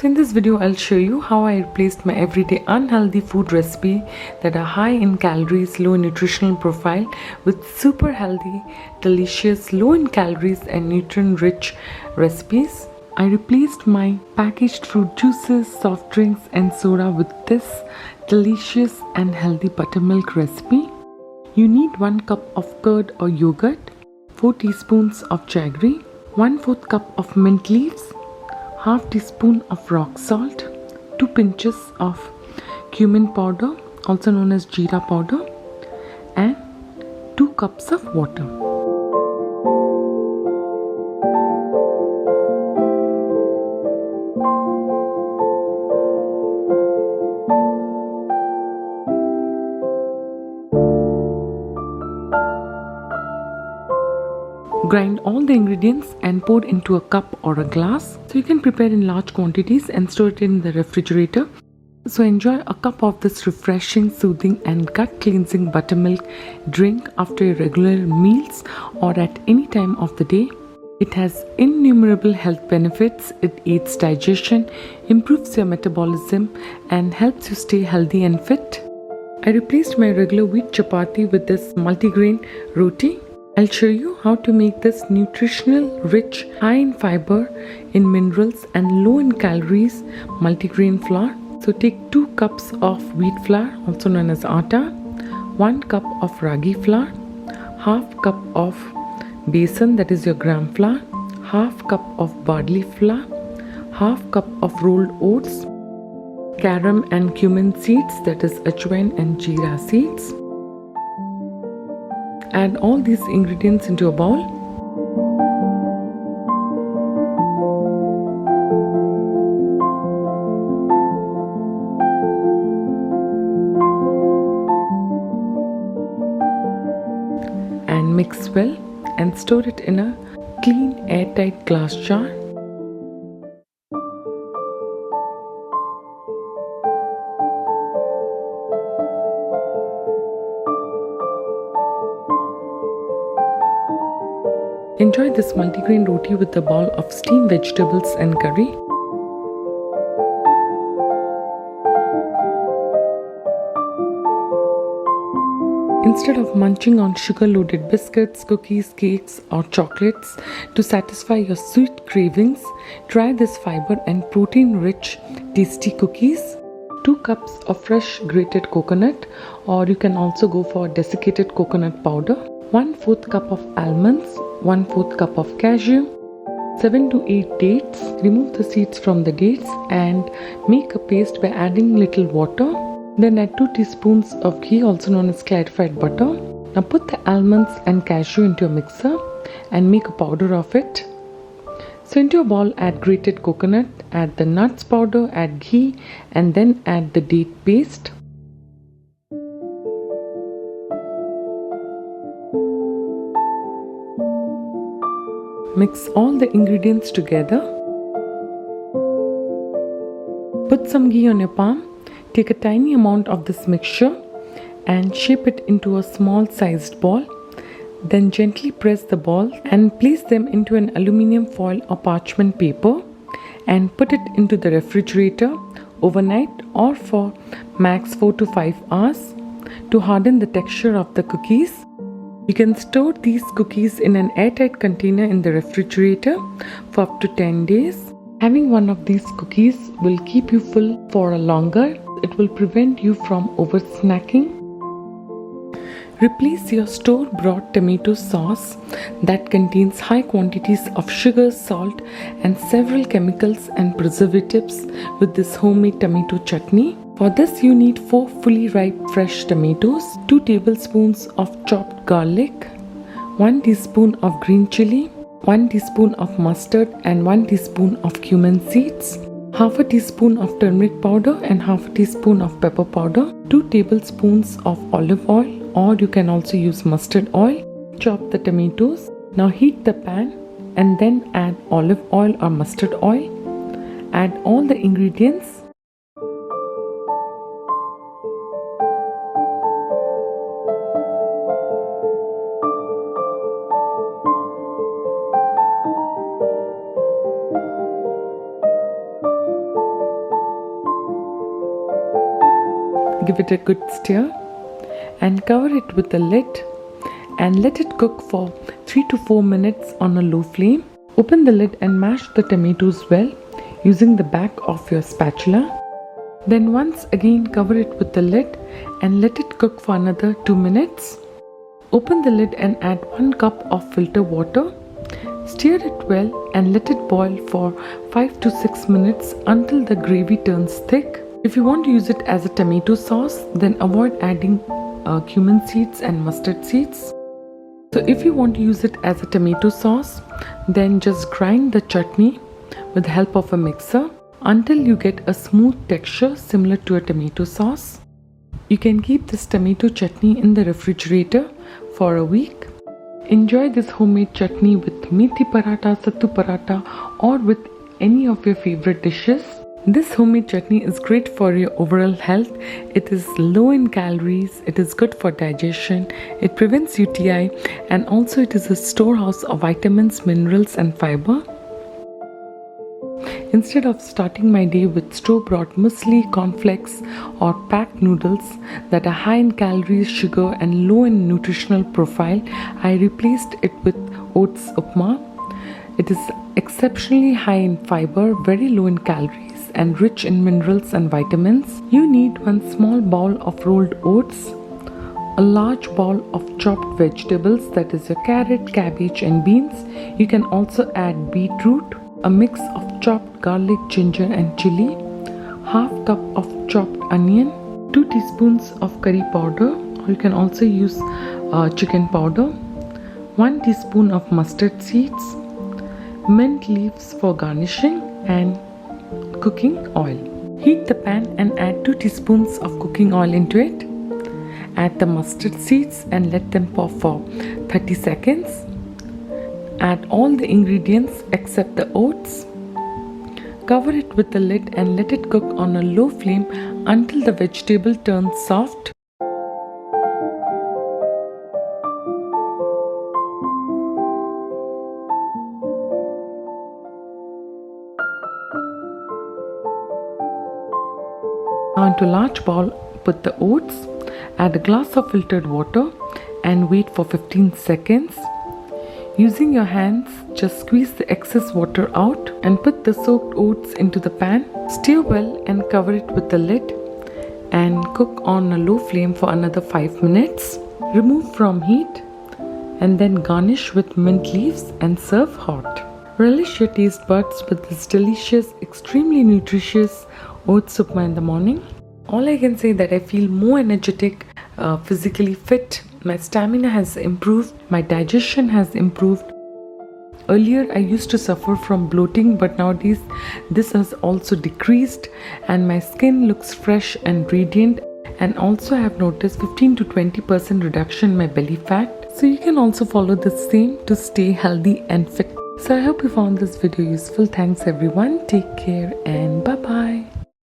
So in this video, I'll show you how I replaced my everyday unhealthy food recipe that are high in calories, low in nutritional profile with super healthy, delicious, low in calories and nutrient-rich recipes. I replaced my packaged fruit juices, soft drinks and soda with this delicious and healthy buttermilk recipe. You need 1 cup of curd or yogurt, 4 teaspoons of jaggery, 1/4 cup of mint leaves, half teaspoon of rock salt, 2 pinches of cumin powder, also known as jeera powder, and 2 cups of water. Grind all the ingredients and pour into a cup or a glass. So you can prepare in large quantities and store it in the refrigerator. So enjoy a cup of this refreshing, soothing and gut cleansing buttermilk drink after your regular meals or at any time of the day. It has innumerable health benefits. It aids digestion, improves your metabolism and helps you stay healthy and fit. I replaced my regular wheat chapati with this multigrain roti. I'll show you how to make this nutritional, rich, high in fiber, in minerals and low in calories multigrain flour. So take 2 cups of wheat flour, also known as atta, 1 cup of ragi flour, half cup of besan, that is your gram flour, half cup of barley flour, half cup of rolled oats, carom and cumin seeds, that is ajwain and jeera seeds. Add all these ingredients into a bowl. And mix well and store it in a clean airtight glass jar. Enjoy this multigrain roti with a bowl of steamed vegetables and curry. Instead of munching on sugar-loaded biscuits, cookies, cakes or chocolates to satisfy your sweet cravings, try this fiber and protein-rich tasty cookies. 2 cups of fresh grated coconut, or you can also go for desiccated coconut powder. 1/4 cup of almonds, 1/4 cup of cashew, 7 to 8 dates. Remove the seeds from the dates and make a paste by adding little water. Then add 2 teaspoons of ghee, also known as clarified butter. Now put the almonds and cashew into a mixer and make a powder of it. So into a bowl add grated coconut, add the nuts powder, add ghee and then add the date paste. Mix all the ingredients together. Put some ghee on your palm. Take a tiny amount of this mixture and shape it into a small sized ball. Then gently press the ball and place them into an aluminium foil or parchment paper and put it into the refrigerator overnight or for max 4 to 5 hours to harden the texture of the cookies. You can store these cookies in an airtight container in the refrigerator for up to 10 days. Having one of these cookies will keep you full for a longer. It will prevent you from over snacking. Replace your store-bought tomato sauce that contains high quantities of sugar, salt and several chemicals and preservatives with this homemade tomato chutney. For this you need 4 fully ripe fresh tomatoes, 2 tablespoons of chopped garlic, 1 teaspoon of green chili, 1 teaspoon of mustard and 1 teaspoon of cumin seeds, half a teaspoon of turmeric powder and half a teaspoon of pepper powder, 2 tablespoons of olive oil, or you can also use mustard oil. Chop the tomatoes. Now heat the pan and then add olive oil or mustard oil. Add all the ingredients. give it a good stir and cover it with a lid and let it cook for 3 to 4 minutes on a low flame. Open the lid and mash the tomatoes well using the back of your spatula. Then once again cover it with the lid and let it cook for another 2 minutes. Open the lid and add 1 cup of filter water. Stir it well and let it boil for 5 to 6 minutes until the gravy turns thick. If you want to use it as a tomato sauce, then avoid adding cumin seeds and mustard seeds. So if you want to use it as a tomato sauce, then just grind the chutney with the help of a mixer until you get a smooth texture similar to a tomato sauce. You can keep this tomato chutney in the refrigerator for a week. Enjoy this homemade chutney with methi paratha, sattu paratha, or with any of your favorite dishes. This homemade chutney is great for your overall health. It is low in calories, it is good for digestion, it prevents UTI, and also it is a storehouse of vitamins, minerals and fiber. Instead of starting my day with store-bought muesli, cornflakes or packed noodles that are high in calories, sugar and low in nutritional profile, I replaced it with oats upma. It is exceptionally high in fiber, very low in calories and rich in minerals and vitamins. You need 1 small bowl of rolled oats, a large bowl of chopped vegetables, that is your carrot, cabbage and beans. You can also add beetroot, a mix of chopped garlic, ginger and chili, half cup of chopped onion, 2 teaspoons of curry powder, or you can also use chicken powder, 1 teaspoon of mustard seeds, mint leaves for garnishing and cooking oil. Heat the pan and add 2 teaspoons of cooking oil into it. Add the mustard seeds and let them pop for 30 seconds. Add all the ingredients except the oats. Cover it with the lid and let it cook on a low flame until the vegetable turns soft. Now into a large bowl, put the oats, add a glass of filtered water and wait for 15 seconds. Using your hands, just squeeze the excess water out and put the soaked oats into the pan. Stir well and cover it with the lid and cook on a low flame for another 5 minutes. Remove from heat and then garnish with mint leaves and serve hot. Relish your taste buds with this delicious, extremely nutritious oats upma in the morning. All I can say that I feel more energetic, physically fit. My stamina has improved, my digestion has improved. Earlier I used to suffer from bloating, but nowadays this has also decreased and my skin looks fresh and radiant, and also I have noticed 15 to 20% reduction in my belly fat. So you can also follow the same to stay healthy and fit. So I hope you found this video useful. Thanks everyone. Take care and bye bye.